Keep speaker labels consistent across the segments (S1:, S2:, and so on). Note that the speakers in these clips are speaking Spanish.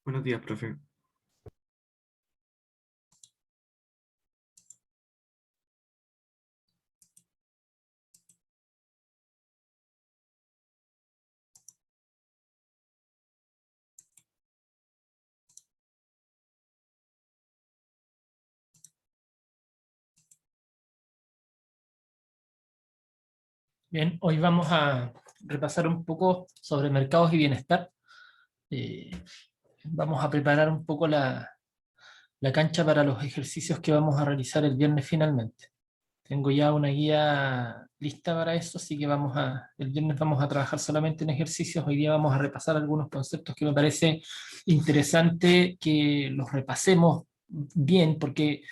S1: Buenos días, profe.
S2: Bien, hoy vamos a repasar un poco sobre mercados y bienestar. Eh, Vamos a preparar un poco la cancha para los ejercicios que vamos a realizar el viernes finalmente. Tengo ya una guía lista para eso, así que el viernes vamos a trabajar solamente en ejercicios. Hoy día vamos a repasar algunos conceptos que me parece interesante que los repasemos bien, porque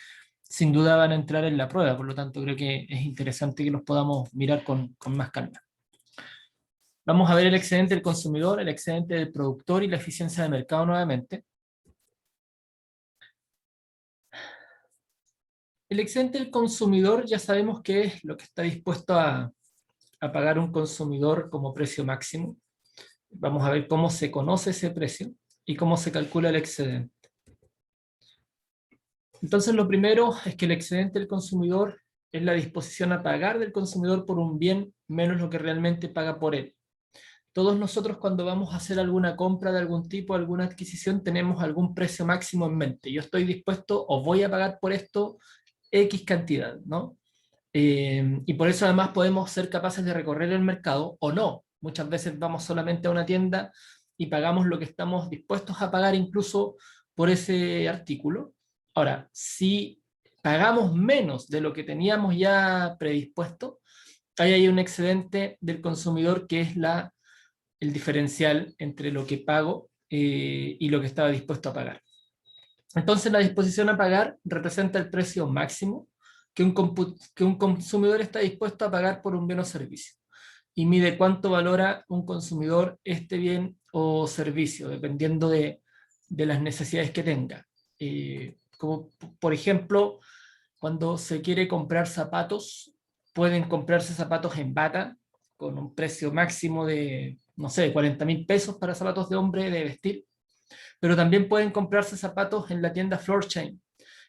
S2: sin duda van a entrar en la prueba, por lo tanto creo que es interesante que los podamos mirar con más calma. Vamos a ver el excedente del consumidor, el excedente del productor y la eficiencia de mercado nuevamente. El excedente del consumidor ya sabemos que es lo que está dispuesto a pagar un consumidor como precio máximo. Vamos a ver cómo se conoce ese precio y cómo se calcula el excedente. Entonces lo primero es que el excedente del consumidor es la disposición a pagar del consumidor por un bien menos lo que realmente paga por él. Todos nosotros cuando vamos a hacer alguna compra de algún tipo, alguna adquisición, tenemos algún precio máximo en mente. Yo estoy dispuesto o voy a pagar por esto X cantidad, ¿no? Y por eso además podemos ser capaces de recorrer el mercado o no. Muchas veces vamos solamente a una tienda y pagamos lo que estamos dispuestos a pagar incluso por ese artículo. Ahora, si pagamos menos de lo que teníamos ya predispuesto, ahí hay un excedente del consumidor que es el diferencial entre lo que pago y lo que estaba dispuesto a pagar. Entonces la disposición a pagar representa el precio máximo que un consumidor está dispuesto a pagar por un bien o servicio y mide cuánto valora un consumidor este bien o servicio, dependiendo de las necesidades que tenga. Como por ejemplo, cuando se quiere comprar zapatos, pueden comprarse zapatos en bata con un precio máximo de, no sé, 40.000 pesos para zapatos de hombre de vestir, pero también pueden comprarse zapatos en la tienda Floor Chain,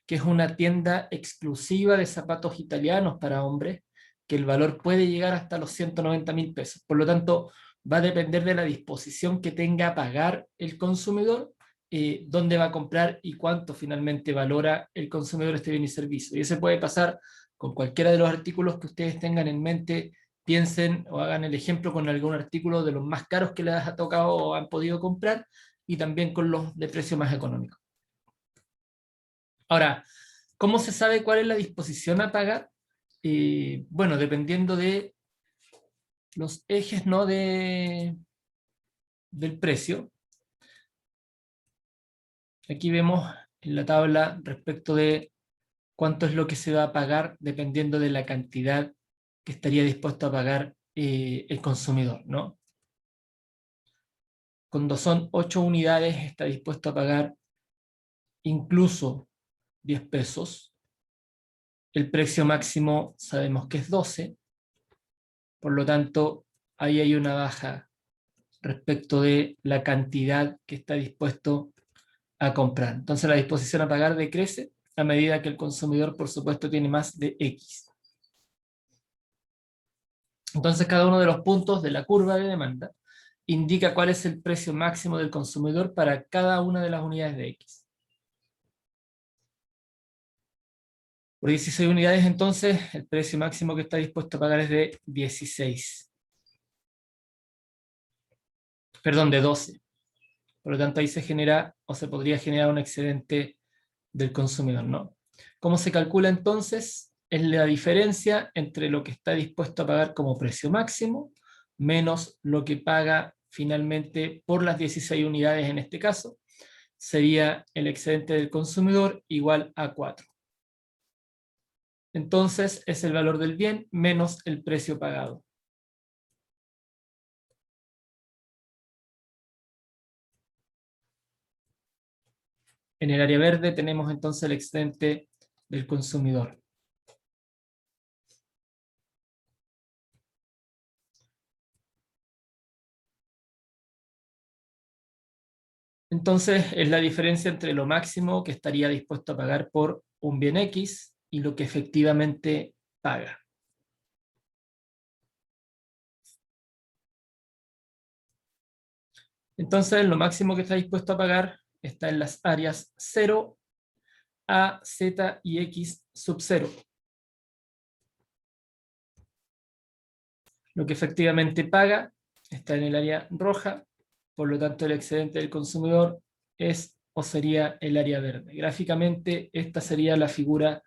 S2: que es una tienda exclusiva de zapatos italianos para hombres, que el valor puede llegar hasta los 190.000 pesos. Por lo tanto, va a depender de la disposición que tenga a pagar el consumidor, dónde va a comprar y cuánto finalmente valora el consumidor este bien y servicio. Y eso puede pasar con cualquiera de los artículos que ustedes tengan en mente. Piensen o hagan el ejemplo con algún artículo de los más caros que les ha tocado o han podido comprar y también con los de precio más económico. Ahora, ¿cómo se sabe cuál es la disposición a pagar? Bueno, dependiendo de los ejes, ¿no? Del precio. Aquí vemos en la tabla respecto de cuánto es lo que se va a pagar dependiendo de la cantidad que estaría dispuesto a pagar el consumidor, ¿no? Cuando son 8 unidades está dispuesto a pagar incluso 10 pesos. El precio máximo sabemos que es 12. Por lo tanto, ahí hay una baja respecto de la cantidad que está dispuesto a comprar. Entonces la disposición a pagar decrece a medida que el consumidor, por supuesto, tiene más de X. Entonces cada uno de los puntos de la curva de demanda indica cuál es el precio máximo del consumidor para cada una de las unidades de X. Por 16 unidades, entonces, el precio máximo que está dispuesto a pagar es de 16. Perdón, de 12. Por lo tanto, ahí se genera o se podría generar un excedente del consumidor, ¿no? ¿Cómo se calcula entonces? Es la diferencia entre lo que está dispuesto a pagar como precio máximo menos lo que paga finalmente por las 16 unidades en este caso. Sería el excedente del consumidor igual a 4. Entonces es el valor del bien menos el precio pagado. En el área verde tenemos entonces el excedente del consumidor. Entonces es la diferencia entre lo máximo que estaría dispuesto a pagar por un bien X y lo que efectivamente paga. Entonces lo máximo que está dispuesto a pagar está en las áreas 0, A, Z y X sub 0. Lo que efectivamente paga está en el área roja, por lo tanto el excedente del consumidor es o sería el área verde. Gráficamente esta sería la figura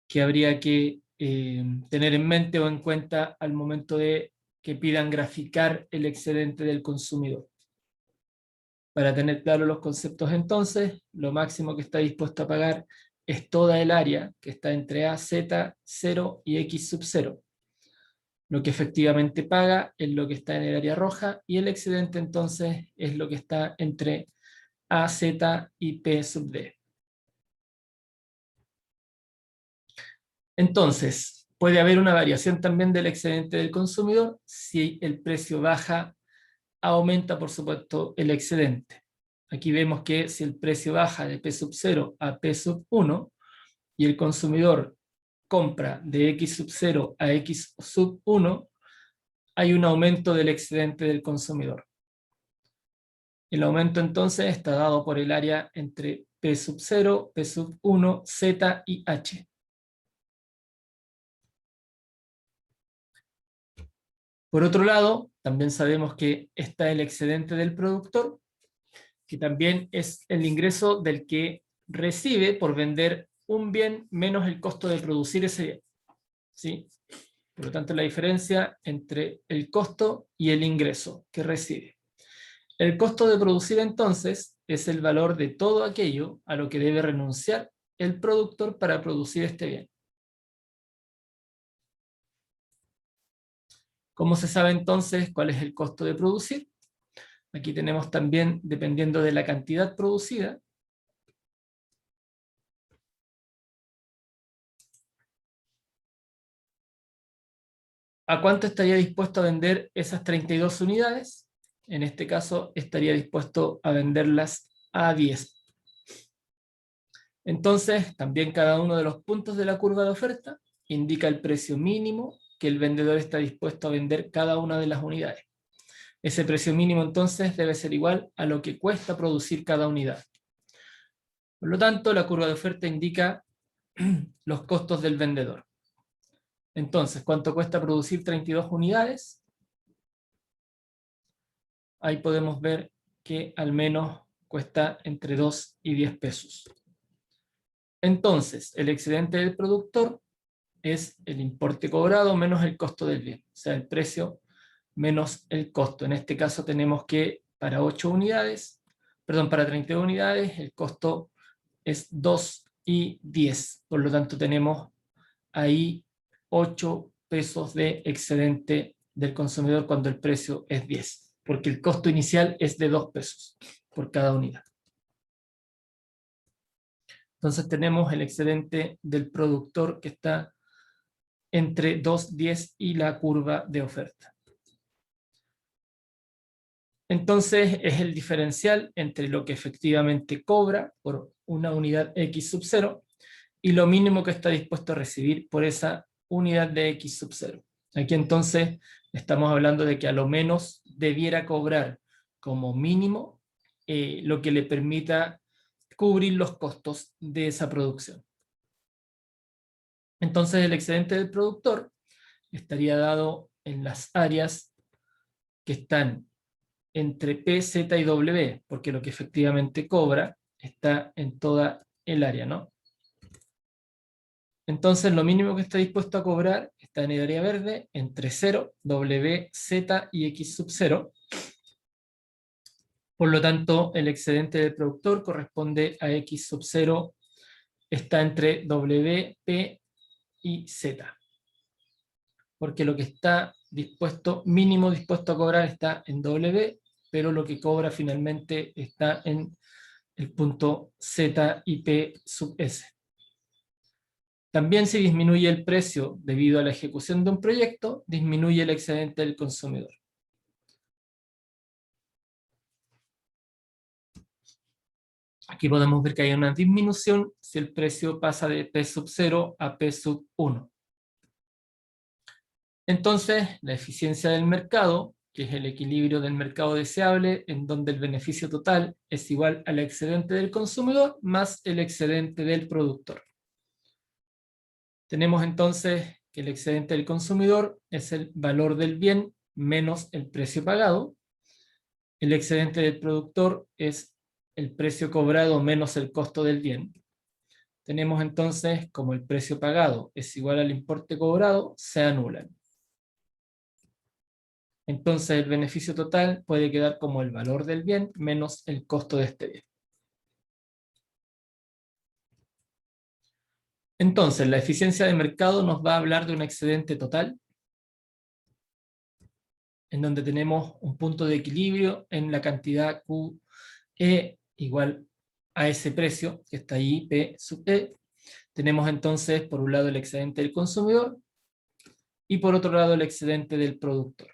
S2: que habría que tener en mente o en cuenta al momento de que pidan graficar el excedente del consumidor. Para tener claros los conceptos entonces, lo máximo que está dispuesto a pagar es toda el área que está entre A, Z, 0 y X sub 0. Lo que efectivamente paga es lo que está en el área roja y el excedente entonces es lo que está entre A, Z y P sub D. Entonces, puede haber una variación también del excedente del consumidor. Si el precio baja, aumenta por supuesto el excedente. Aquí vemos que si el precio baja de P sub 0 a P sub 1 y el consumidor compra de X sub 0 a X sub 1, hay un aumento del excedente del consumidor. El aumento entonces está dado por el área entre P sub 0, P sub 1, Z y H. Por otro lado, también sabemos que está el excedente del productor, que también es el ingreso del que recibe por vender un bien menos el costo de producir ese bien. ¿Sí? Por lo tanto, la diferencia entre el costo y el ingreso que recibe. El costo de producir entonces es el valor de todo aquello a lo que debe renunciar el productor para producir este bien. ¿Cómo se sabe entonces cuál es el costo de producir? Aquí tenemos también, dependiendo de la cantidad producida, ¿a cuánto estaría dispuesto a vender esas 32 unidades? En este caso, estaría dispuesto a venderlas a 10. Entonces, también cada uno de los puntos de la curva de oferta indica el precio mínimo que el vendedor está dispuesto a vender cada una de las unidades. Ese precio mínimo entonces debe ser igual a lo que cuesta producir cada unidad. Por lo tanto, la curva de oferta indica los costos del vendedor. Entonces, ¿cuánto cuesta producir 32 unidades? Ahí podemos ver que al menos cuesta entre 2 y 10 pesos. Entonces, el excedente del productor es el importe cobrado menos el costo del bien, o sea, el precio menos el costo. En este caso tenemos que para 8 unidades, perdón, para 32 unidades, el costo es 2 y 10. Por lo tanto, tenemos ahí 8 pesos de excedente del consumidor cuando el precio es 10, porque el costo inicial es de 2 pesos por cada unidad. Entonces tenemos el excedente del productor que está entre 2, 10 y la curva de oferta. Entonces es el diferencial entre lo que efectivamente cobra por una unidad X sub 0 y lo mínimo que está dispuesto a recibir por esa unidad de X sub 0. Aquí entonces estamos hablando de que a lo menos debiera cobrar como mínimo lo que le permita cubrir los costos de esa producción. Entonces el excedente del productor estaría dado en las áreas que están entre P, Z y W, porque lo que efectivamente cobra está en toda el área, ¿no? Entonces lo mínimo que está dispuesto a cobrar está en el área verde, entre 0, W, Z y X sub 0. Por lo tanto, el excedente del productor corresponde a X sub 0, está entre W, P y Z. Porque lo que está dispuesto, mínimo dispuesto a cobrar está en W, pero lo que cobra finalmente está en el punto Z y P sub S. También si disminuye el precio debido a la ejecución de un proyecto, disminuye el excedente del consumidor. Aquí podemos ver que hay una disminución si el precio pasa de P sub 0 a P sub 1. Entonces, la eficiencia del mercado, que es el equilibrio del mercado deseable, en donde el beneficio total es igual al excedente del consumidor más el excedente del productor. Tenemos entonces que el excedente del consumidor es el valor del bien menos el precio pagado. El excedente del productor es el precio cobrado menos el costo del bien. Tenemos entonces, como el precio pagado es igual al importe cobrado, se anulan. Entonces el beneficio total puede quedar como el valor del bien menos el costo de este bien. Entonces la eficiencia de mercado nos va a hablar de un excedente total, en donde tenemos un punto de equilibrio en la cantidad QE igual a ese precio, que está ahí, P sub E. Tenemos entonces por un lado el excedente del consumidor y por otro lado el excedente del productor.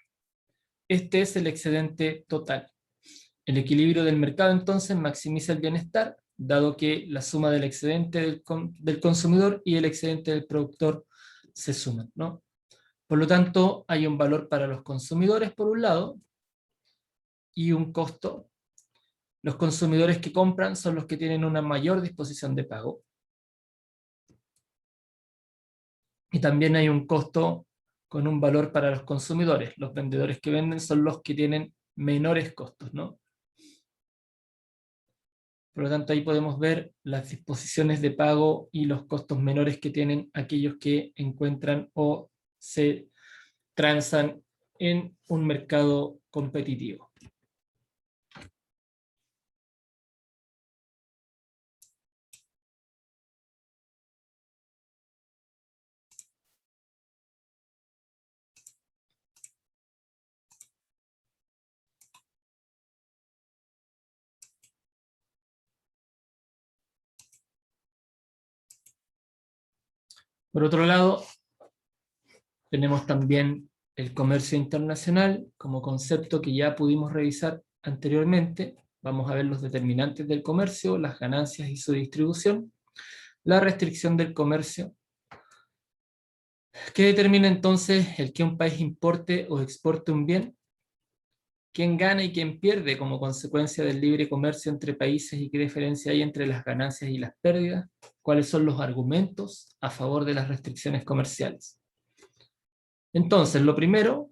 S2: Este es el excedente total. El equilibrio del mercado entonces maximiza el bienestar, dado que la suma del excedente del consumidor y el excedente del productor se suman, ¿no? Por lo tanto, hay un valor para los consumidores por un lado y un costo. Los consumidores que compran son los que tienen una mayor disposición de pago. Y también hay un costo con un valor para los consumidores. Los vendedores que venden son los que tienen menores costos, ¿no? Por lo tanto, ahí podemos ver las disposiciones de pago y los costos menores que tienen aquellos que encuentran o se transan en un mercado competitivo. Por otro lado, tenemos también el comercio internacional como concepto que ya pudimos revisar anteriormente. Vamos a ver los determinantes del comercio, las ganancias y su distribución, la restricción del comercio, que determina entonces el que un país importe o exporte un bien, quién gana y quién pierde como consecuencia del libre comercio entre países y qué diferencia hay entre las ganancias y las pérdidas, cuáles son los argumentos a favor de las restricciones comerciales. Entonces, lo primero,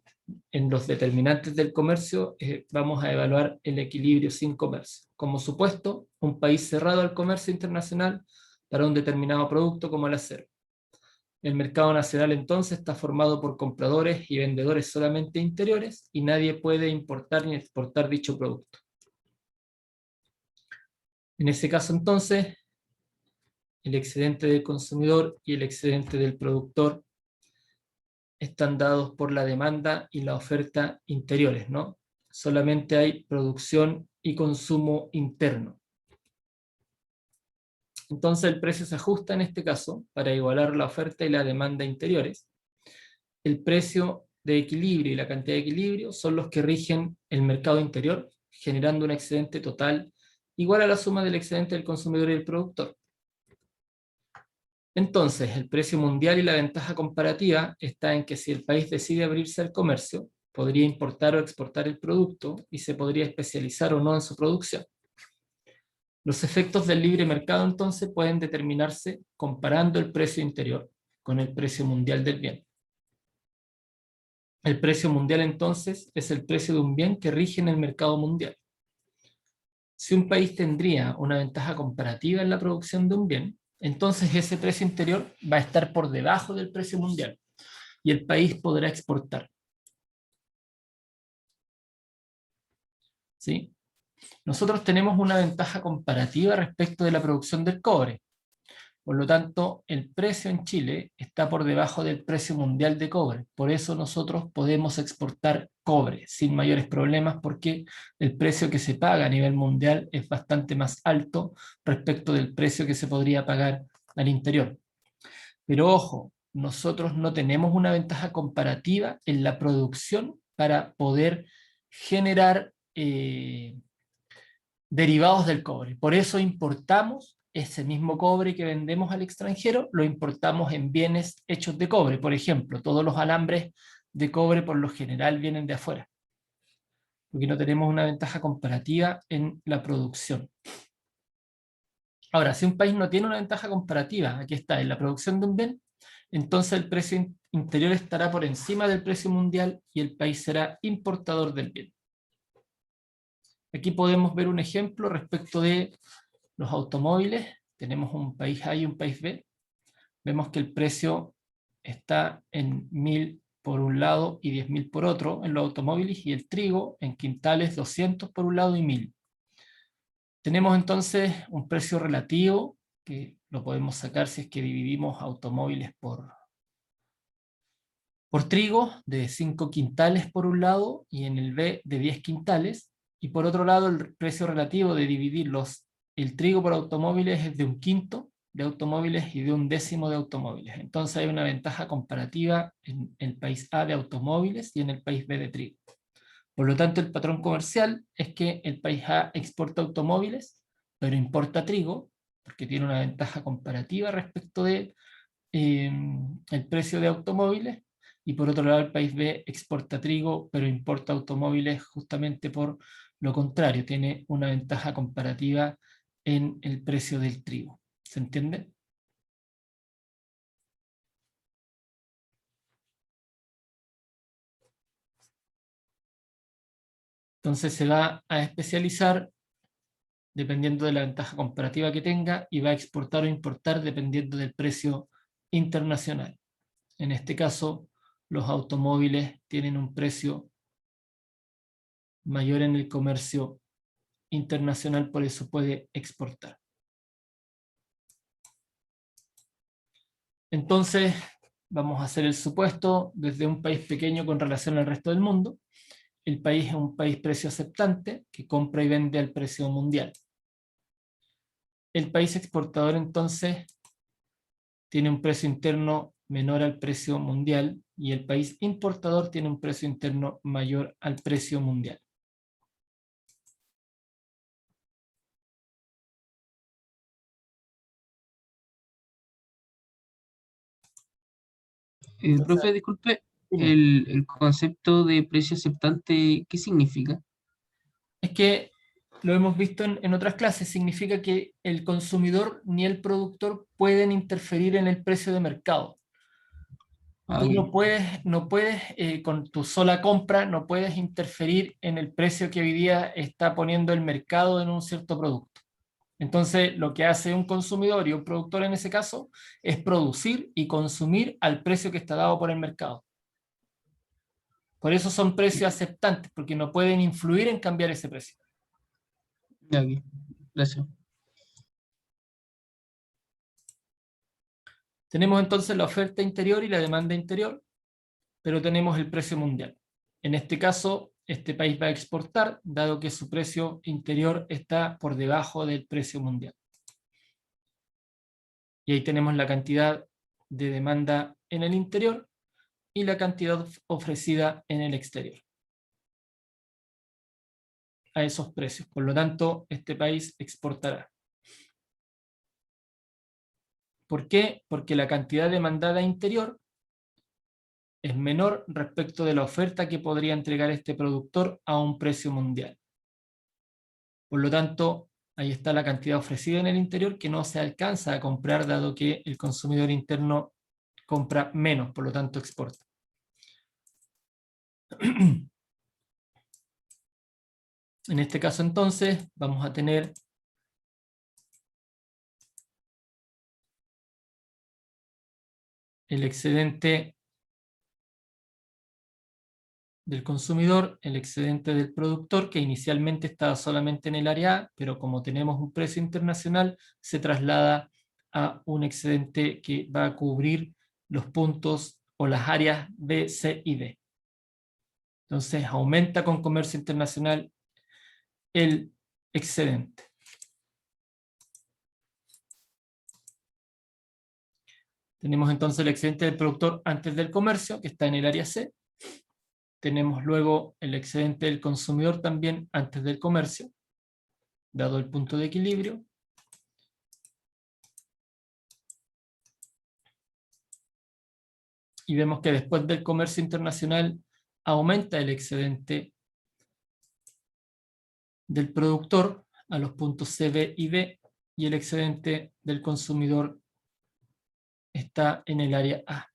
S2: en los determinantes del comercio, vamos a evaluar el equilibrio sin comercio. Como supuesto, un país cerrado al comercio internacional para un determinado producto como el acero. El mercado nacional entonces está formado por compradores y vendedores solamente interiores y nadie puede importar ni exportar dicho producto. En ese caso entonces, el excedente del consumidor y el excedente del productor están dados por la demanda y la oferta interiores, ¿no? Solamente hay producción y consumo interno. Entonces el precio se ajusta en este caso para igualar la oferta y la demanda interiores. El precio de equilibrio y la cantidad de equilibrio son los que rigen el mercado interior, generando un excedente total igual a la suma del excedente del consumidor y el productor. Entonces, el precio mundial y la ventaja comparativa está en que si el país decide abrirse al comercio, podría importar o exportar el producto y se podría especializar o no en su producción. Los efectos del libre mercado entonces pueden determinarse comparando el precio interior con el precio mundial del bien. El precio mundial entonces es el precio de un bien que rige en el mercado mundial. Si un país tendría una ventaja comparativa en la producción de un bien, entonces ese precio interior va a estar por debajo del precio mundial y el país podrá exportar. ¿Sí? Nosotros tenemos una ventaja comparativa respecto de la producción del cobre. Por lo tanto, el precio en Chile está por debajo del precio mundial de cobre. Por eso nosotros podemos exportar cobre sin mayores problemas porque el precio que se paga a nivel mundial es bastante más alto respecto del precio que se podría pagar al interior. Pero ojo, nosotros no tenemos una ventaja comparativa en la producción para poder generar derivados del cobre. Por eso importamos ese mismo cobre que vendemos al extranjero, lo importamos en bienes hechos de cobre. Por ejemplo, todos los alambres de cobre por lo general vienen de afuera, porque no tenemos una ventaja comparativa en la producción. Ahora, si un país no tiene una ventaja comparativa, aquí está, en la producción de un bien, entonces el precio interior estará por encima del precio mundial y el país será importador del bien. Aquí podemos ver un ejemplo respecto de los automóviles. Tenemos un país A y un país B. Vemos que el precio está en 1000 por un lado y 10.000 por otro en los automóviles, y el trigo en quintales 200 por un lado y 1000. Tenemos entonces un precio relativo que lo podemos sacar si es que dividimos automóviles por trigo de 5 quintales por un lado y en el B de 10 quintales. Y por otro lado el precio relativo de dividir el trigo por automóviles es de 1/5 de automóviles y de 1/10 de automóviles. Entonces hay una ventaja comparativa en el país A de automóviles y en el país B de trigo. Por lo tanto, el patrón comercial es que el país A exporta automóviles, pero importa trigo, porque tiene una ventaja comparativa respecto de el precio de automóviles, y por otro lado el país B exporta trigo, pero importa automóviles justamente por lo contrario, tiene una ventaja comparativa en el precio del trigo. ¿Se entiende? Entonces se va a especializar dependiendo de la ventaja comparativa que tenga, y va a exportar o importar dependiendo del precio internacional. En este caso, los automóviles tienen un precio mayor en el comercio internacional, por eso puede exportar. Entonces, vamos a hacer el supuesto desde un país pequeño con relación al resto del mundo. El país es un país precio aceptante que compra y vende al precio mundial. El país exportador entonces tiene un precio interno menor al precio mundial y el país importador tiene un precio interno mayor al precio mundial.
S1: Profe, disculpe,
S2: Dime.
S1: el concepto de precio aceptante, ¿qué significa?
S2: Es que lo hemos visto en otras clases, significa que el consumidor ni el productor pueden interferir en el precio de mercado.
S1: Ah,
S2: Tú
S1: ok.
S2: no puedes con tu sola compra, no puedes interferir en el precio que hoy día está poniendo el mercado en un cierto producto. Entonces, lo que hace un consumidor y un productor en ese caso es producir y consumir al precio que está dado por el mercado. Por eso son precios aceptantes, porque no pueden influir en cambiar ese precio.
S1: Ya, ok. Gracias.
S2: Tenemos entonces la oferta interior y la demanda interior, pero tenemos el precio mundial. En este caso, este país va a exportar, dado que su precio interior está por debajo del precio mundial. Y ahí tenemos la cantidad de demanda en el interior y la cantidad ofrecida en el exterior a esos precios. Por lo tanto, este país exportará. ¿Por qué? Porque la cantidad demandada interior es menor respecto de la oferta que podría entregar este productor a un precio mundial. Por lo tanto, ahí está la cantidad ofrecida en el interior que no se alcanza a comprar, dado que el consumidor interno compra menos, por lo tanto exporta. En este caso entonces vamos a tener el excedente del consumidor, el excedente del productor, que inicialmente estaba solamente en el área A, pero como tenemos un precio internacional, se traslada a un excedente que va a cubrir los puntos o las áreas B, C y D. Entonces aumenta con comercio internacional el excedente. Tenemos entonces el excedente del productor antes del comercio, que está en el área C. Tenemos luego el excedente del consumidor también antes del comercio. dado el punto de equilibrio. Y vemos que después del comercio internacional aumenta el excedente del productor a los puntos C, B y D, y el excedente del consumidor está en el área A.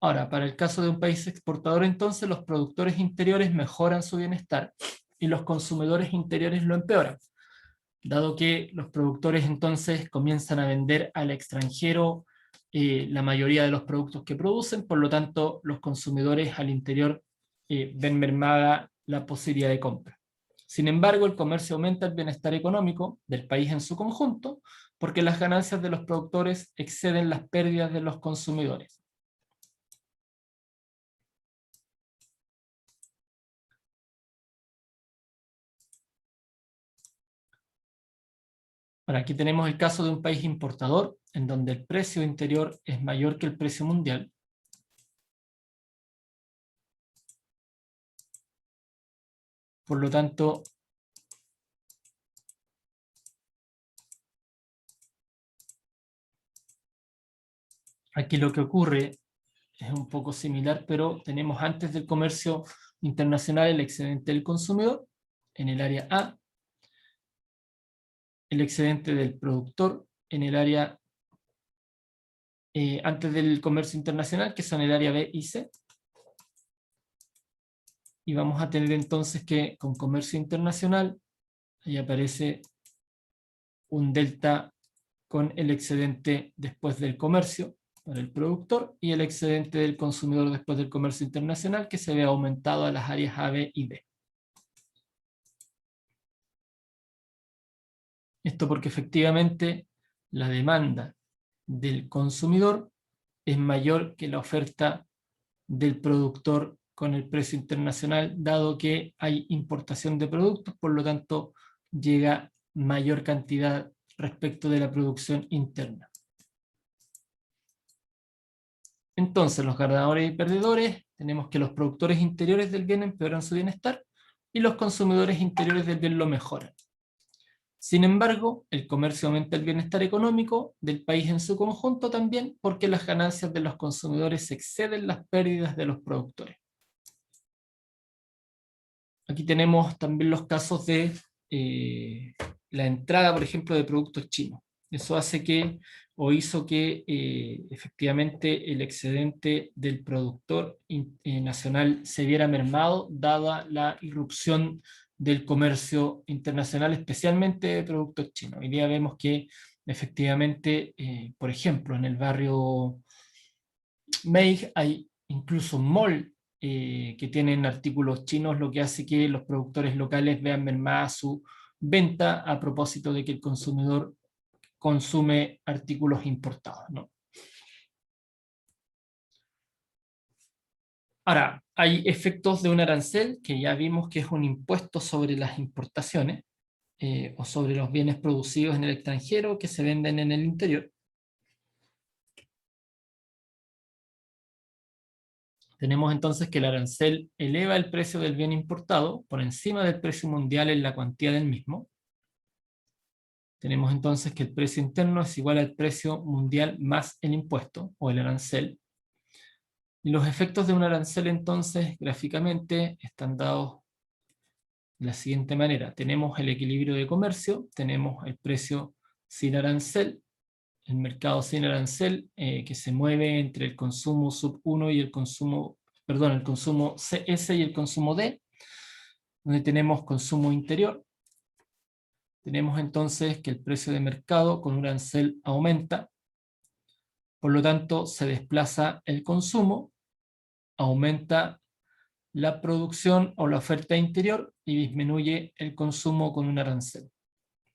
S2: Ahora, para el caso de un país exportador, entonces, los productores interiores mejoran su bienestar y los consumidores interiores lo empeoran, dado que los productores entonces comienzan a vender al extranjero la mayoría de los productos que producen, por lo tanto, los consumidores al interior ven mermada la posibilidad de compra. Sin embargo, el comercio aumenta el bienestar económico del país en su conjunto, porque las ganancias de los productores exceden las pérdidas de los consumidores. Ahora, aquí tenemos el caso de un país importador, en donde el precio interior es mayor que el precio mundial. Por lo tanto, aquí lo que ocurre es un poco similar, pero tenemos antes del comercio internacional el excedente del consumidor, en el área A, el excedente del productor, en el área antes del comercio internacional, que son el área B y C. Y vamos a tener entonces que con comercio internacional, ahí aparece un delta con el excedente después del comercio para el productor y el excedente del consumidor después del comercio internacional, que se ve aumentado a las áreas A, B y D. Esto porque efectivamente la demanda del consumidor es mayor que la oferta del productor con el precio internacional, dado que hay importación de productos, por lo tanto llega mayor cantidad respecto de la producción interna. Entonces, los ganadores y perdedores, tenemos que los productores interiores del bien empeoran su bienestar y los consumidores interiores del bien lo mejoran. Sin embargo, el comercio aumenta el bienestar económico del país en su conjunto también, porque las ganancias de los consumidores exceden las pérdidas de los productores. Aquí tenemos también los casos de la entrada, por ejemplo, de productos chinos. Eso hace que, o hizo que efectivamente el excedente del productor nacional se viera mermado, dada la irrupción del comercio internacional, especialmente de productos chinos. Hoy día vemos que efectivamente, por ejemplo, en el barrio Meij hay incluso mall que tienen artículos chinos, lo que hace que los productores locales vean mermada su venta a propósito de que el consumidor consume artículos importados, ¿no? Ahora, hay efectos de un arancel, que ya vimos que es un impuesto sobre las importaciones o sobre los bienes producidos en el extranjero que se venden en el interior. Tenemos entonces que el arancel eleva el precio del bien importado por encima del precio mundial en la cuantía del mismo. Tenemos entonces que el precio interno es igual al precio mundial más el impuesto o el arancel. Y los efectos de un arancel entonces gráficamente están dados de la siguiente manera. Tenemos el equilibrio de comercio, tenemos el precio sin arancel, el mercado sin arancel que se mueve entre el consumo sub 1 y el consumo, perdón, el consumo CS y el consumo D, donde tenemos consumo interior. Tenemos entonces que el precio de mercado con un arancel aumenta, por lo tanto se desplaza el consumo, aumenta la producción o la oferta interior y disminuye el consumo con un arancel.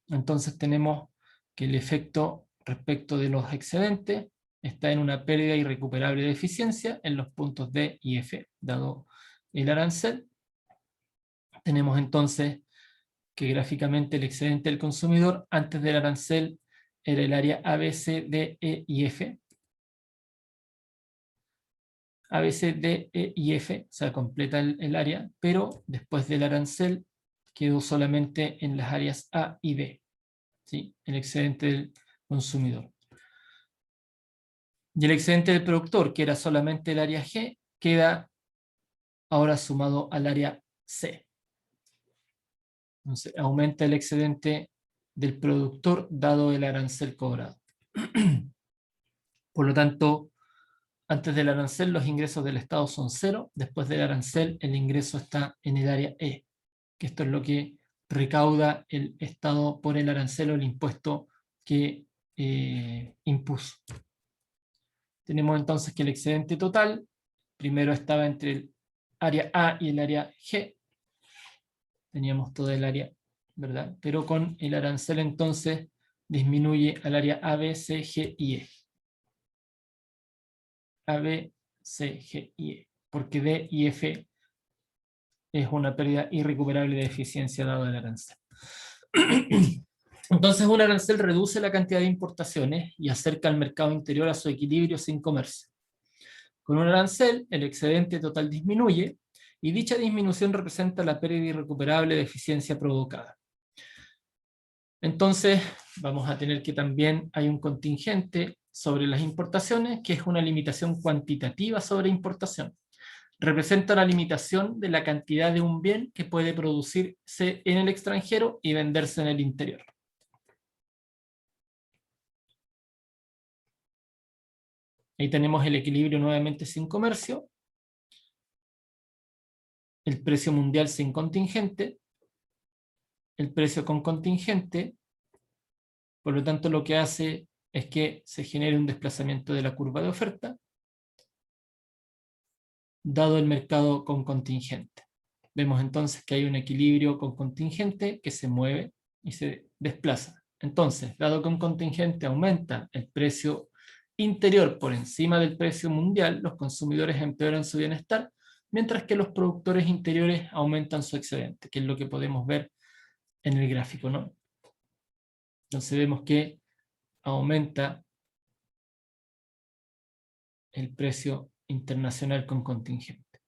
S2: Entonces tenemos que el efecto respecto de los excedentes está en una pérdida irrecuperable de eficiencia en los puntos D y F, dado el arancel. Tenemos entonces que gráficamente el excedente del consumidor antes del arancel era el área A, B, C, D, E y F. A, B, C, D, E y F, o sea, completa el área, pero después del arancel quedó solamente en las áreas A y B, ¿sí? El excedente del consumidor. Y el excedente del productor, que era solamente el área G, queda ahora sumado al área C. Entonces, aumenta el excedente del productor dado el arancel cobrado. Por lo tanto, antes del arancel los ingresos del Estado son 0, después del arancel el ingreso está en el área E, que esto es lo que recauda el Estado por el arancel o el impuesto que impuso. Tenemos entonces que el excedente total primero estaba entre el área A y el área G, teníamos todo el área, ¿verdad? Pero con el arancel entonces disminuye al área A, B, C, G y E. A, B, C, G y E, porque D y F es una pérdida irrecuperable de eficiencia dado el arancel. Entonces un arancel reduce la cantidad de importaciones y acerca al mercado interior a su equilibrio sin comercio. Con un arancel, el excedente total disminuye y dicha disminución representa la pérdida irrecuperable de eficiencia provocada. Entonces vamos a tener que también hay un contingente sobre las importaciones, que es una limitación cuantitativa sobre importación. Representa la limitación de la cantidad de un bien que puede producirse en el extranjero y venderse en el interior. Ahí tenemos el equilibrio nuevamente sin comercio, el precio mundial sin contingente, el precio con contingente, por lo tanto lo que hace es que se genere un desplazamiento de la curva de oferta, dado el mercado con contingente. Vemos entonces que hay un equilibrio con contingente que se mueve y se desplaza. Entonces, dado que un contingente aumenta el precio interior por encima del precio mundial, los consumidores empeoran su bienestar, mientras que los productores interiores aumentan su excedente, que es lo que podemos ver en el gráfico, ¿no? Entonces vemos que aumenta el precio internacional con contingente.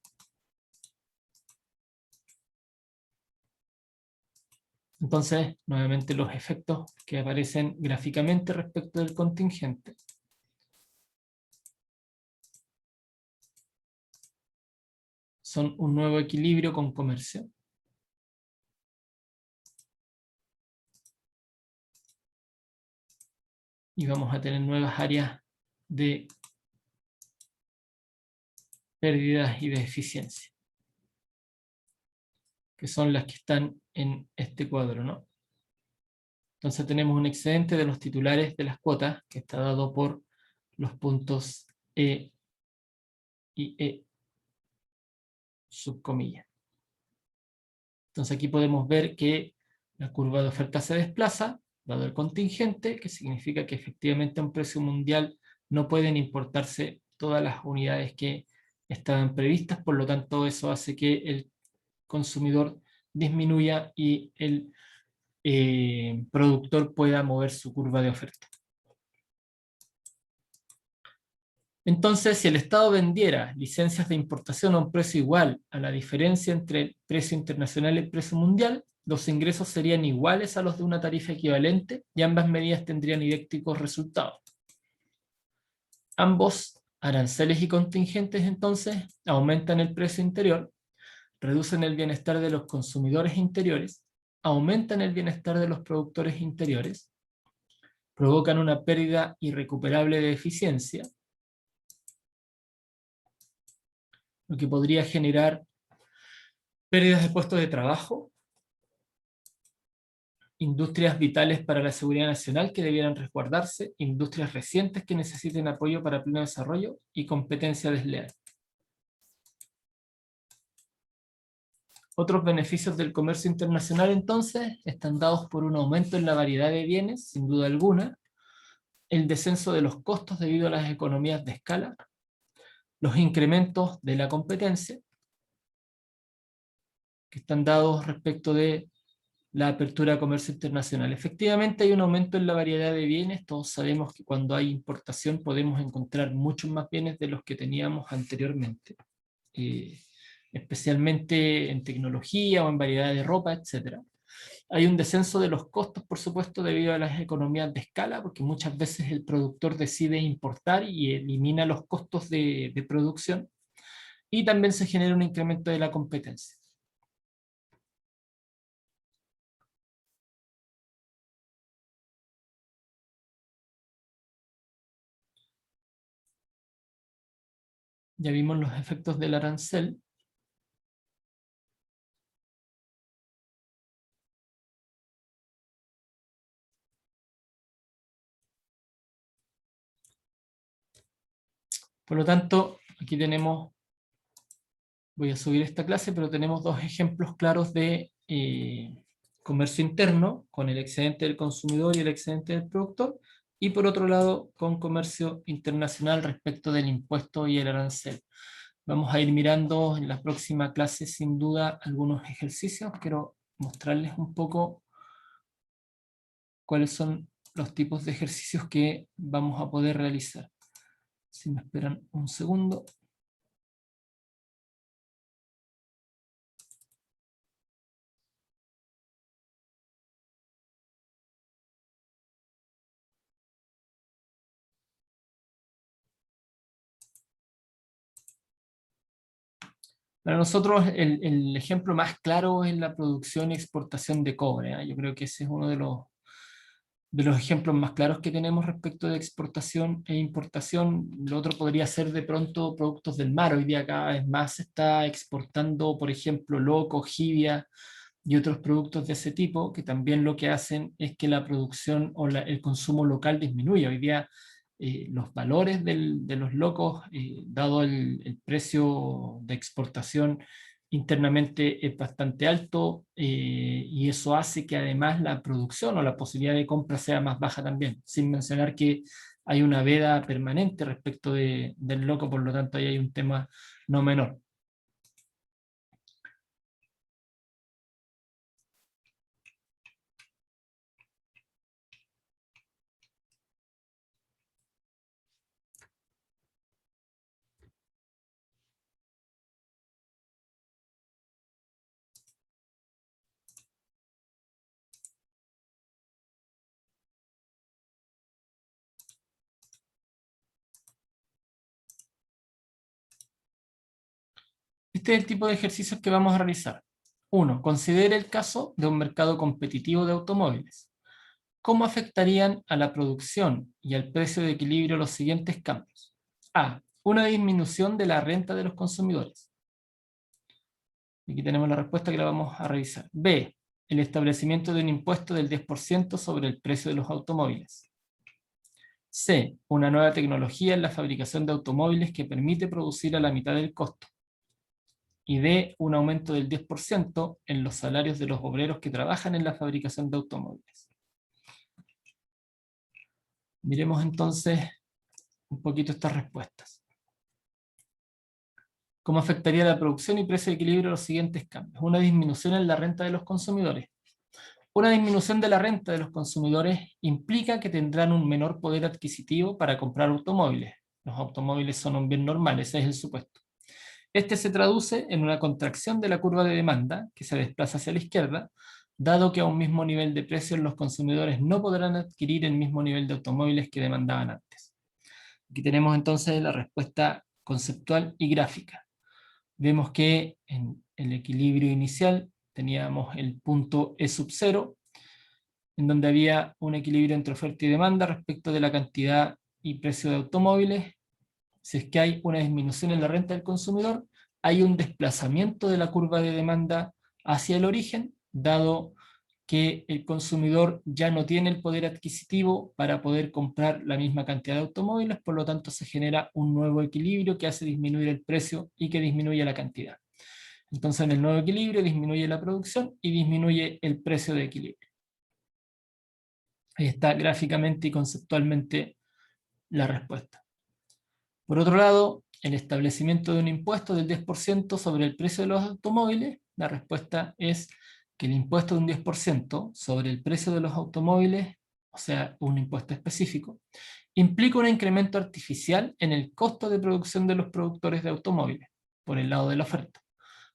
S2: Entonces, nuevamente los efectos que aparecen gráficamente respecto del contingente. Son un nuevo equilibrio con comercio. Y vamos a tener nuevas áreas de pérdidas y de eficiencia, que son las que están en este cuadro, ¿no? Entonces tenemos un excedente de los titulares de las cuotas, que está dado por los puntos E y E, subcomillas. Entonces aquí podemos ver que la curva de oferta se desplaza, dado el contingente, que significa que efectivamente a un precio mundial no pueden importarse todas las unidades que estaban previstas, por lo tanto eso hace que el consumidor disminuya y el productor pueda mover su curva de oferta. Entonces, si el Estado vendiera licencias de importación a un precio igual a la diferencia entre el precio internacional y el precio mundial, los ingresos serían iguales a los de una tarifa equivalente y ambas medidas tendrían idénticos resultados. Ambos aranceles y contingentes entonces aumentan el precio interior, reducen el bienestar de los consumidores interiores, aumentan el bienestar de los productores interiores, provocan una pérdida irrecuperable de eficiencia, lo que podría generar pérdidas de puestos de trabajo, industrias vitales para la seguridad nacional que debieran resguardarse, industrias recientes que necesiten apoyo para pleno desarrollo y competencia desleal. Otros beneficios del comercio internacional entonces están dados por un aumento en la variedad de bienes, sin duda alguna, el descenso de los costos debido a las economías de escala, los incrementos de la competencia, que están dados respecto de la apertura de comercio internacional. Efectivamente hay un aumento en la variedad de bienes. Todos sabemos que cuando hay importación podemos encontrar muchos más bienes de los que teníamos anteriormente, especialmente en tecnología o en variedad de ropa, etc. Hay un descenso de los costos, por supuesto, debido a las economías de escala, porque muchas veces el productor decide importar y elimina los costos de producción, y también se genera un incremento de la competencia. Ya vimos los efectos del arancel. Por lo tanto, aquí tenemos, voy a subir esta clase, pero tenemos dos ejemplos claros de comercio interno, con el excedente del consumidor y el excedente del productor, y por otro lado, con comercio internacional respecto del impuesto y el arancel. Vamos a ir mirando en la próxima clase, sin duda, algunos ejercicios. Quiero mostrarles un poco cuáles son los tipos de ejercicios que vamos a poder realizar. Si me esperan un segundo. Para nosotros el ejemplo más claro es la producción y exportación de cobre, ¿eh? Yo creo que ese es uno de los ejemplos más claros que tenemos respecto de exportación e importación. Lo otro podría ser de pronto productos del mar. Hoy día cada vez más se está exportando, por ejemplo, loco, jibia y otros productos de ese tipo, que también lo que hacen es que la producción o el consumo local disminuye. Hoy día los valores de los locos, dado el precio de exportación internamente es bastante alto, y eso hace que además la producción o la posibilidad de compra sea más baja también, sin mencionar que hay una veda permanente respecto del loco, por lo tanto ahí hay un tema no menor. Este es el tipo de ejercicios que vamos a realizar. 1. Considere el caso de un mercado competitivo de automóviles. ¿Cómo afectarían a la producción y al precio de equilibrio los siguientes cambios? A. Una disminución de la renta de los consumidores. Aquí tenemos la respuesta que la vamos a revisar. B. El establecimiento de un impuesto del 10% sobre el precio de los automóviles. C. Una nueva tecnología en la fabricación de automóviles que permite producir a la mitad del costo. Y D. Un aumento del 10% en los salarios de los obreros que trabajan en la fabricación de automóviles. Miremos entonces un poquito estas respuestas. ¿Cómo afectaría la producción y precio de equilibrio los siguientes cambios? Una disminución en la renta de los consumidores. Una disminución de la renta de los consumidores implica que tendrán un menor poder adquisitivo para comprar automóviles. Los automóviles son un bien normal, ese es el supuesto. Este se traduce en una contracción de la curva de demanda, que se desplaza hacia la izquierda, dado que a un mismo nivel de precios los consumidores no podrán adquirir el mismo nivel de automóviles que demandaban antes. Aquí tenemos entonces la respuesta conceptual y gráfica. Vemos que en el equilibrio inicial teníamos el punto E sub 0, en donde había un equilibrio entre oferta y demanda respecto de la cantidad y precio de automóviles. Si es que hay una disminución en la renta del consumidor, hay un desplazamiento de la curva de demanda hacia el origen, dado que el consumidor ya no tiene el poder adquisitivo para poder comprar la misma cantidad de automóviles, por lo tanto se genera un nuevo equilibrio que hace disminuir el precio y que disminuye la cantidad. Entonces en el nuevo equilibrio disminuye la producción y disminuye el precio de equilibrio. Ahí está gráficamente y conceptualmente la respuesta. Por otro lado, el establecimiento de un impuesto del 10% sobre el precio de los automóviles, la respuesta es que el impuesto de un 10% sobre el precio de los automóviles, o sea, un impuesto específico, implica un incremento artificial en el costo de producción de los productores de automóviles, por el lado de la oferta,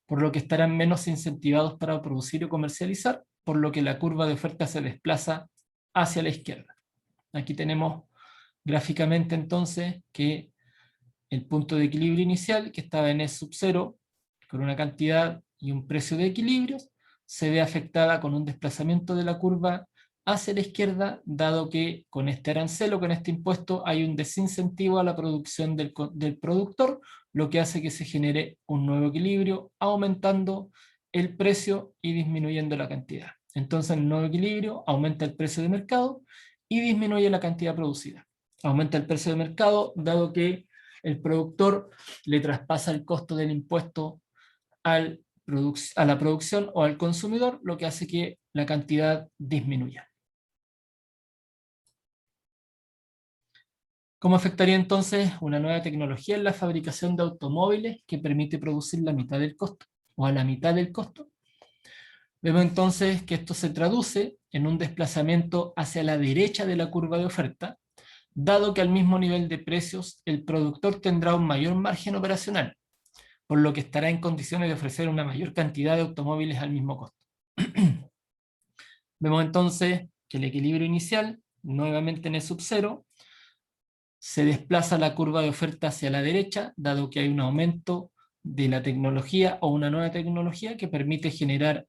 S2: por lo que estarán menos incentivados para producir o comercializar, por lo que la curva de oferta se desplaza hacia la izquierda. Aquí tenemos gráficamente entonces que el punto de equilibrio inicial, que estaba en E sub 0, con una cantidad y un precio de equilibrios, se ve afectada con un desplazamiento de la curva hacia la izquierda, dado que con este arancel o con este impuesto hay un desincentivo a la producción del productor, lo que hace que se genere un nuevo equilibrio, aumentando el precio y disminuyendo la cantidad. Entonces, en el nuevo equilibrio aumenta el precio de mercado y disminuye la cantidad producida. Aumenta el precio de mercado, dado que el productor le traspasa el costo del impuesto a la producción o al consumidor, lo que hace que la cantidad disminuya. ¿Cómo afectaría entonces una nueva tecnología en la fabricación de automóviles que permite producir la mitad del costo o a la mitad del costo? Vemos entonces que esto se traduce en un desplazamiento hacia la derecha de la curva de oferta, dado que al mismo nivel de precios el productor tendrá un mayor margen operacional, por lo que estará en condiciones de ofrecer una mayor cantidad de automóviles al mismo costo. Vemos entonces que el equilibrio inicial, nuevamente en E sub 0, se desplaza la curva de oferta hacia la derecha, dado que hay un aumento de la tecnología o una nueva tecnología que permite generar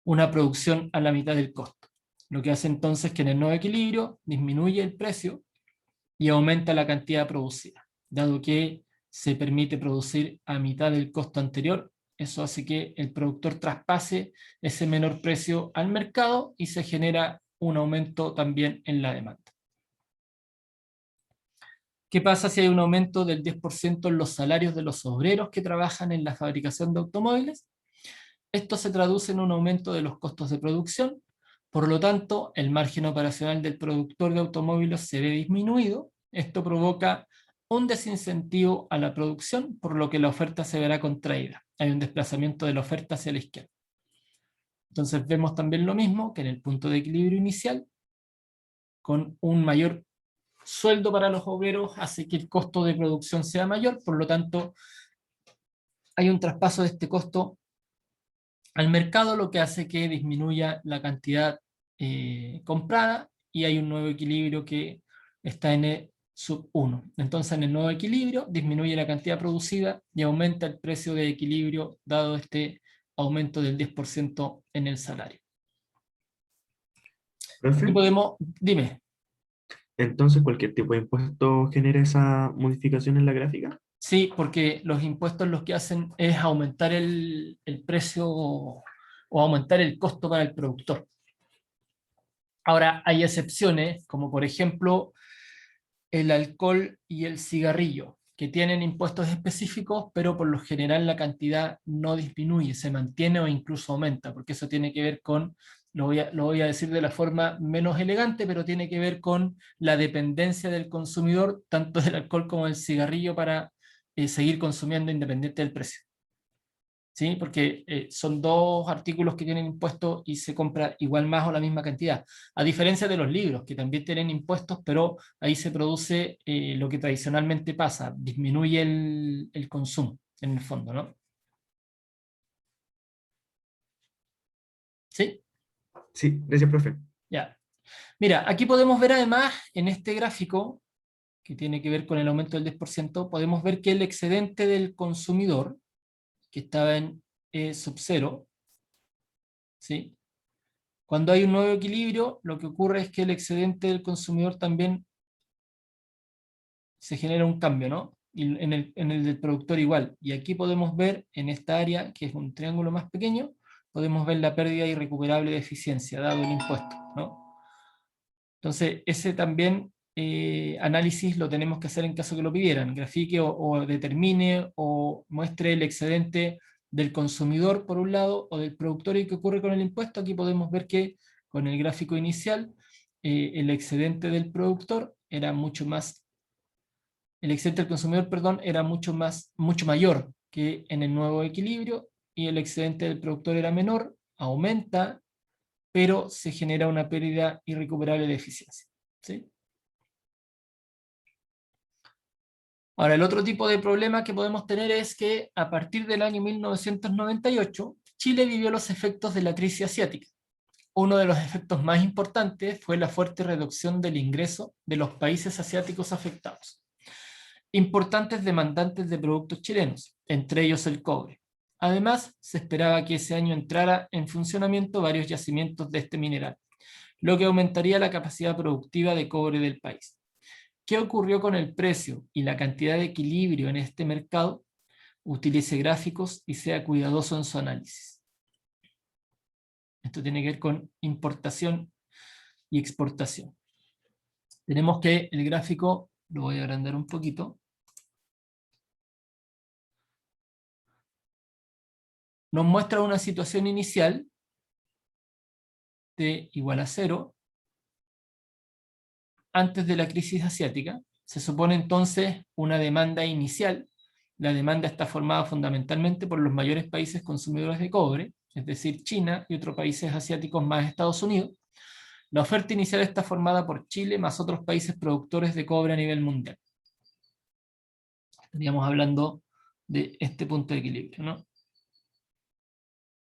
S2: una producción a la mitad del costo. Lo que hace entonces que en el nuevo equilibrio disminuye el precio y aumenta la cantidad producida, dado que se permite producir a mitad del costo anterior. Eso hace que el productor traspase ese menor precio al mercado y se genera un aumento también en la demanda. ¿Qué pasa si hay un aumento del 10% en los salarios de los obreros que trabajan en la fabricación de automóviles? Esto se traduce en un aumento de los costos de producción, por lo tanto, el margen operacional del productor de automóviles se ve disminuido. Esto provoca un desincentivo a la producción, por lo que la oferta se verá contraída. Hay un desplazamiento de la oferta hacia la izquierda. Entonces vemos también lo mismo que en el punto de equilibrio inicial, con un mayor sueldo para los obreros hace que el costo de producción sea mayor, por lo tanto hay un traspaso de este costo al mercado, lo que hace que disminuya la cantidad comprada y hay un nuevo equilibrio que está en E sub 1. Entonces en el nuevo equilibrio disminuye la cantidad producida y aumenta el precio de equilibrio dado este aumento del 10% en el salario. Aquí
S3: Profe,
S2: podemos, dime.
S3: entonces cualquier tipo de impuesto genera esa modificación en la gráfica.
S2: Sí, porque los impuestos lo que hacen es aumentar el precio o aumentar el costo para el productor. Ahora, hay excepciones, como por ejemplo el alcohol y el cigarrillo, que tienen impuestos específicos, pero por lo general la cantidad no disminuye, se mantiene o incluso aumenta, porque eso tiene que ver con, lo voy a decir de la forma menos elegante, pero tiene que ver con la dependencia del consumidor, tanto del alcohol como del cigarrillo, para seguir consumiendo independiente del precio. ¿Sí? Porque son dos artículos que tienen impuestos y se compra igual más o la misma cantidad. A diferencia de los libros, que también tienen impuestos, pero ahí se produce lo que tradicionalmente pasa, disminuye el consumo, en el fondo, ¿no? ¿Sí?
S3: Sí, gracias, profe.
S2: Ya. Mira, aquí podemos ver además, en este gráfico, que tiene que ver con el aumento del 10%, podemos ver que el excedente del consumidor, que estaba en sub 0, ¿sí? Cuando hay un nuevo equilibrio, lo que ocurre es que el excedente del consumidor también se genera un cambio, ¿no? Y en el del productor igual. Y aquí podemos ver, en esta área, que es un triángulo más pequeño, podemos ver la pérdida irrecuperable de eficiencia, dado el impuesto, ¿no? Entonces, ese también análisis lo tenemos que hacer en caso que lo pidieran. Grafique o determine o muestre el excedente del consumidor por un lado o del productor y qué ocurre con el impuesto. Aquí podemos ver que con el gráfico inicial el excedente del productor era mucho más, el excedente del consumidor, perdón, era mucho mayor que en el nuevo equilibrio, y el excedente del productor era menor, aumenta, pero se genera una pérdida irrecuperable de eficiencia. ¿Sí? Ahora, el otro tipo de problema que podemos tener es que a partir del año 1998, Chile vivió los efectos de la crisis asiática. Uno de los efectos más importantes fue la fuerte reducción del ingreso de los países asiáticos afectados, importantes demandantes de productos chilenos, entre ellos el cobre. Además, se esperaba que ese año entrara en funcionamiento varios yacimientos de este mineral, lo que aumentaría la capacidad productiva de cobre del país. ¿Qué ocurrió con el precio y la cantidad de equilibrio en este mercado? Utilice gráficos y sea cuidadoso en su análisis. Esto tiene que ver con importación y exportación. Tenemos que el gráfico, lo voy a agrandar un poquito, nos muestra una situación inicial T igual a 0 antes de la crisis asiática. Se supone entonces una demanda inicial. La demanda está formada fundamentalmente por los mayores países consumidores de cobre, es decir, China y otros países asiáticos más Estados Unidos. La oferta inicial está formada por Chile más otros países productores de cobre a nivel mundial. Estaríamos hablando de este punto de equilibrio, ¿no?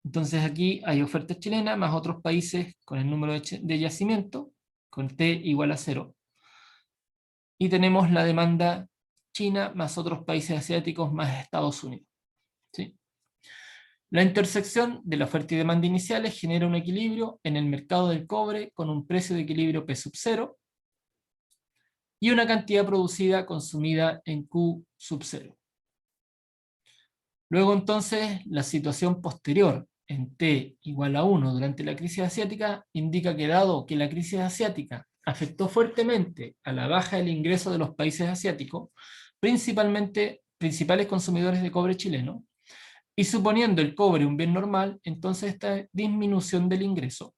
S2: Entonces aquí hay oferta chilena más otros países con el número de yacimiento, con T igual a 0. Y tenemos la demanda China más otros países asiáticos más Estados Unidos. ¿Sí? La intersección de la oferta y demanda iniciales genera un equilibrio en el mercado del cobre con un precio de equilibrio P sub 0 y una cantidad producida consumida en Q sub 0. Luego entonces la situación posterior en T igual a 1 durante la crisis asiática indica que dado que la crisis asiática afectó fuertemente a la baja del ingreso de los países asiáticos, principales consumidores de cobre chileno, y suponiendo el cobre un bien normal, entonces esta disminución del ingreso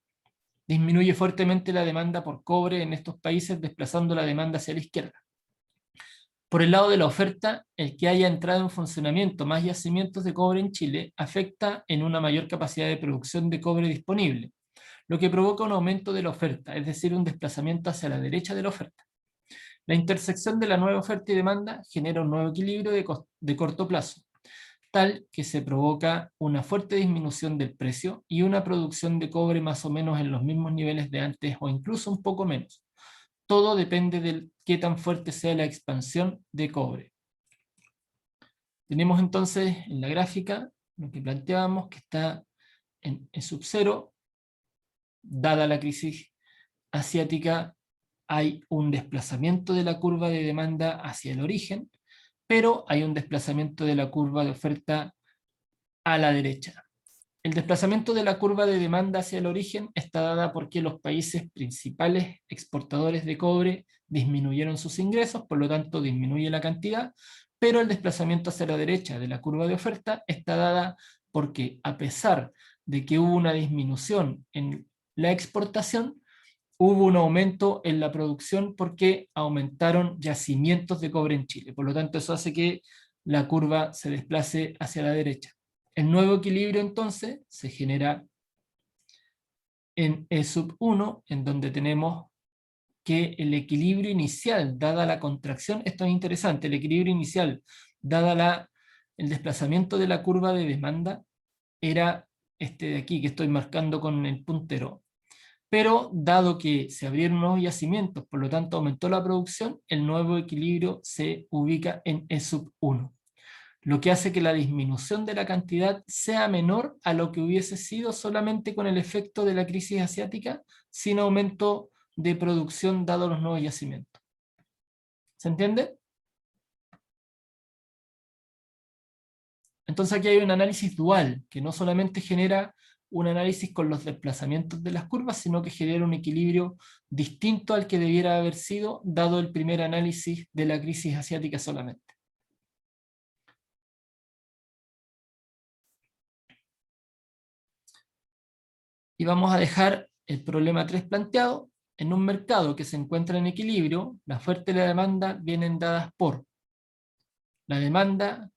S2: disminuye fuertemente la demanda por cobre en estos países, desplazando la demanda hacia la izquierda. Por el lado de la oferta, el que haya entrado en funcionamiento más yacimientos de cobre en Chile afecta en una mayor capacidad de producción de cobre disponible, lo que provoca un aumento de la oferta, es decir, un desplazamiento hacia la derecha de la oferta. La intersección de la nueva oferta y demanda genera un nuevo equilibrio de corto plazo, tal que se provoca una fuerte disminución del precio y una producción de cobre más o menos en los mismos niveles de antes o incluso un poco menos. Todo depende de qué tan fuerte sea la expansión de cobre. Tenemos entonces en la gráfica lo que planteábamos, que está en sub 0, dada la crisis asiática, hay un desplazamiento de la curva de demanda hacia el origen, pero hay un desplazamiento de la curva de oferta a la derecha. El desplazamiento de la curva de demanda hacia el origen está dada porque los países principales exportadores de cobre disminuyeron sus ingresos, por lo tanto disminuye la cantidad, pero el desplazamiento hacia la derecha de la curva de oferta está dada porque a pesar de que hubo una disminución en la exportación, hubo un aumento en la producción porque aumentaron yacimientos de cobre en Chile. Por lo tanto, eso hace que la curva se desplace hacia la derecha. El nuevo equilibrio entonces se genera en E sub 1, en donde tenemos que el equilibrio inicial, dada la contracción, esto es interesante, el equilibrio inicial, dada el desplazamiento de la curva de demanda, era este de aquí que estoy marcando con el puntero. Pero dado que se abrieron nuevos yacimientos, por lo tanto aumentó la producción, el nuevo equilibrio se ubica en E sub 1. Lo que hace que la disminución de la cantidad sea menor a lo que hubiese sido solamente con el efecto de la crisis asiática, sin aumento de producción dado los nuevos yacimientos. ¿Se entiende? Entonces aquí hay un análisis dual, que no solamente genera un análisis con los desplazamientos de las curvas, sino que genera un equilibrio distinto al que debiera haber sido, dado el primer análisis de la crisis asiática solamente. Y vamos a dejar el problema 3 planteado. En un mercado que se encuentra en equilibrio, la oferta y la demanda vienen dadas por la demanda,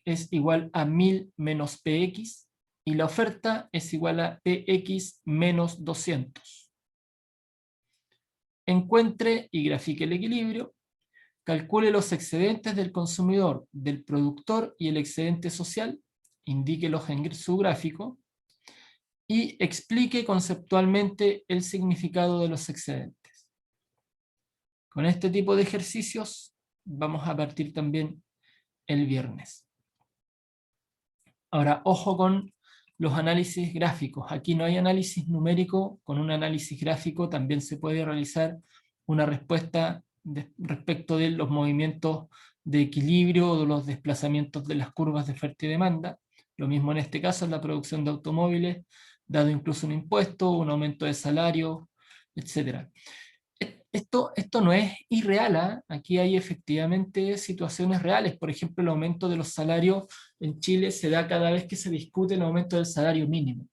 S2: es igual a 1000 menos Px, y la oferta es igual a Px menos 200. Encuentre y grafique el equilibrio. Calcule los excedentes del consumidor, del productor y el excedente social. Indíquelos en su gráfico. Y explique conceptualmente el significado de los excedentes. Con este tipo de ejercicios vamos a partir también el viernes. Ahora, ojo con los análisis gráficos. Aquí no hay análisis numérico, con un análisis gráfico también se puede realizar una respuesta respecto de los movimientos de equilibrio o de los desplazamientos de las curvas de oferta y demanda. Lo mismo en este caso en la producción de automóviles, dado incluso un impuesto, un aumento de salario, etc. Esto no es irreal, ¿ah? Aquí hay efectivamente situaciones reales. Por ejemplo, el aumento de los salarios en Chile se da cada vez que se discute el aumento del salario mínimo.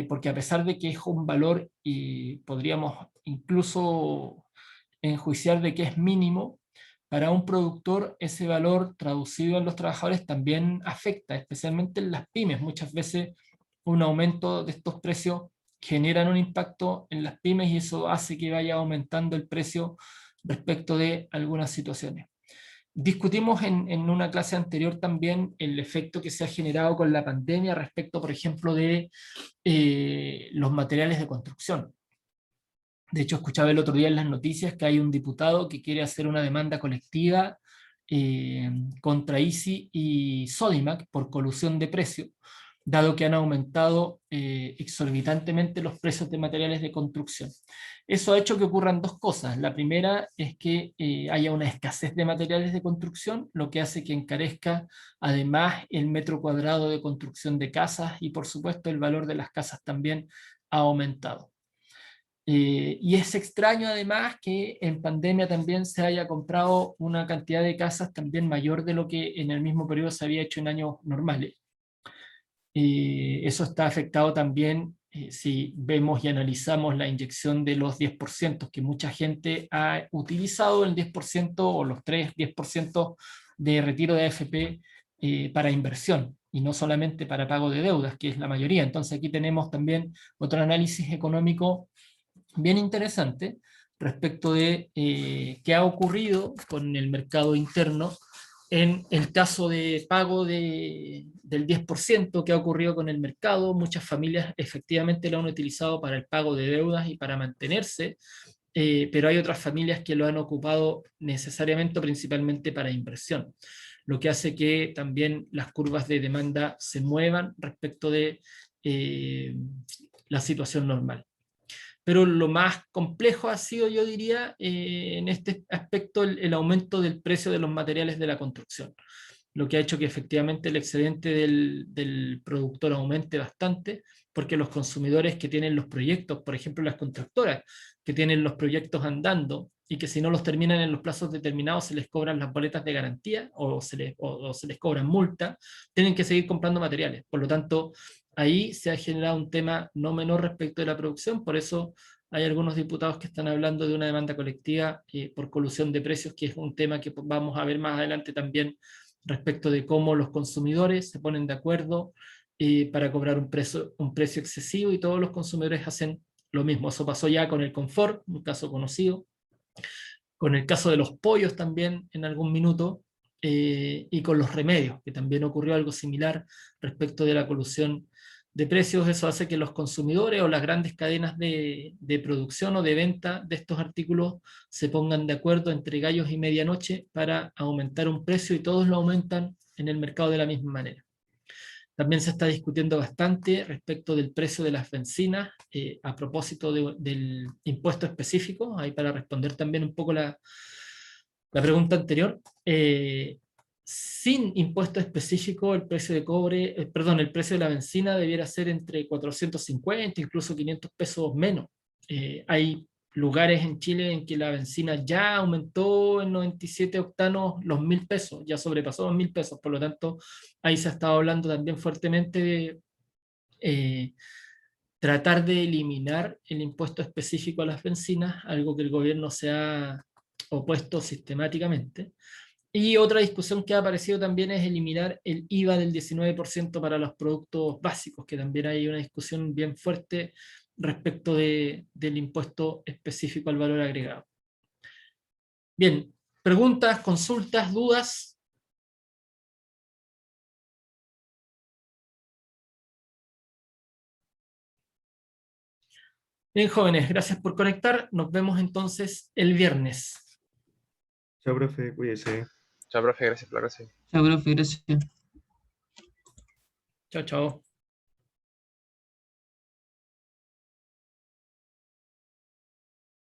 S2: Porque a pesar de que es un valor y podríamos incluso enjuiciar de que es mínimo, para un productor ese valor traducido en los trabajadores también afecta, especialmente en las pymes. Muchas veces un aumento de estos precios generan un impacto en las pymes y eso hace que vaya aumentando el precio respecto de algunas situaciones. Discutimos en una clase anterior también el efecto que se ha generado con la pandemia respecto, por ejemplo, de los materiales de construcción. De hecho, escuchaba el otro día en las noticias que hay un diputado que quiere hacer una demanda colectiva contra ICI y Sodimac por colusión de precios, dado que han aumentado exorbitantemente los precios de materiales de construcción. Eso ha hecho que ocurran dos cosas. La primera es que haya una escasez de materiales de construcción, lo que hace que encarezca además el metro cuadrado de construcción de casas y por supuesto el valor de las casas también ha aumentado. Y es extraño además que en pandemia también se haya comprado una cantidad de casas también mayor de lo que en el mismo periodo se había hecho en años normales. Eso está afectado también si vemos y analizamos la inyección de los 10%, que mucha gente ha utilizado el 10% o los 10% de retiro de AFP para inversión y no solamente para pago de deudas, que es la mayoría. Entonces aquí tenemos también otro análisis económico bien interesante respecto de qué ha ocurrido con el mercado interno en el caso de pago del 10%, qué ha ocurrido con el mercado. Muchas familias efectivamente lo han utilizado para el pago de deudas y para mantenerse, pero hay otras familias que lo han ocupado necesariamente o principalmente para inversión, lo que hace que también las curvas de demanda se muevan respecto de la situación normal. Pero lo más complejo ha sido, yo diría, en este aspecto, el aumento del precio de los materiales de la construcción, lo que ha hecho que efectivamente el excedente del productor aumente bastante, porque los consumidores que tienen los proyectos, por ejemplo las constructoras, que tienen los proyectos andando, y que si no los terminan en los plazos determinados se les cobran las boletas de garantía o se les cobran multa, tienen que seguir comprando materiales. Por lo tanto, ahí se ha generado un tema no menor respecto de la producción, por eso hay algunos diputados que están hablando de una demanda colectiva por colusión de precios, que es un tema que vamos a ver más adelante también respecto de cómo los consumidores se ponen de acuerdo para cobrar un precio excesivo y todos los consumidores hacen lo mismo. Eso pasó ya con el confort, un caso conocido, con el caso de los pollos también en algún minuto, y con los remedios, que también ocurrió algo similar respecto de la colusión de precios. Eso hace que los consumidores o las grandes cadenas de producción o de venta de estos artículos se pongan de acuerdo entre gallos y medianoche para aumentar un precio y todos lo aumentan en el mercado de la misma manera. También se está discutiendo bastante respecto del precio de las bencinas, a propósito del impuesto específico, ahí para responder también un poco la pregunta anterior. Sin impuesto específico, el precio de cobre, el precio de la bencina debiera ser entre 450, incluso 500 pesos menos. Hay lugares en Chile en que la bencina ya aumentó en 97 octanos los 1.000 pesos, ya sobrepasó los 1.000 pesos, por lo tanto, ahí se ha estado hablando también fuertemente de tratar de eliminar el impuesto específico a las bencinas, algo que el gobierno se ha opuesto sistemáticamente. Y otra discusión que ha aparecido también es eliminar el IVA del 19% para los productos básicos, que también hay una discusión bien fuerte respecto del impuesto específico al valor agregado. Bien, preguntas, consultas, dudas. Bien, jóvenes, gracias por conectar. Nos vemos entonces el viernes.
S3: Chao, profe, cuídese.
S4: Chao, profe, gracias por la clase.
S1: Chao, profe, gracias.
S2: Chao, chao.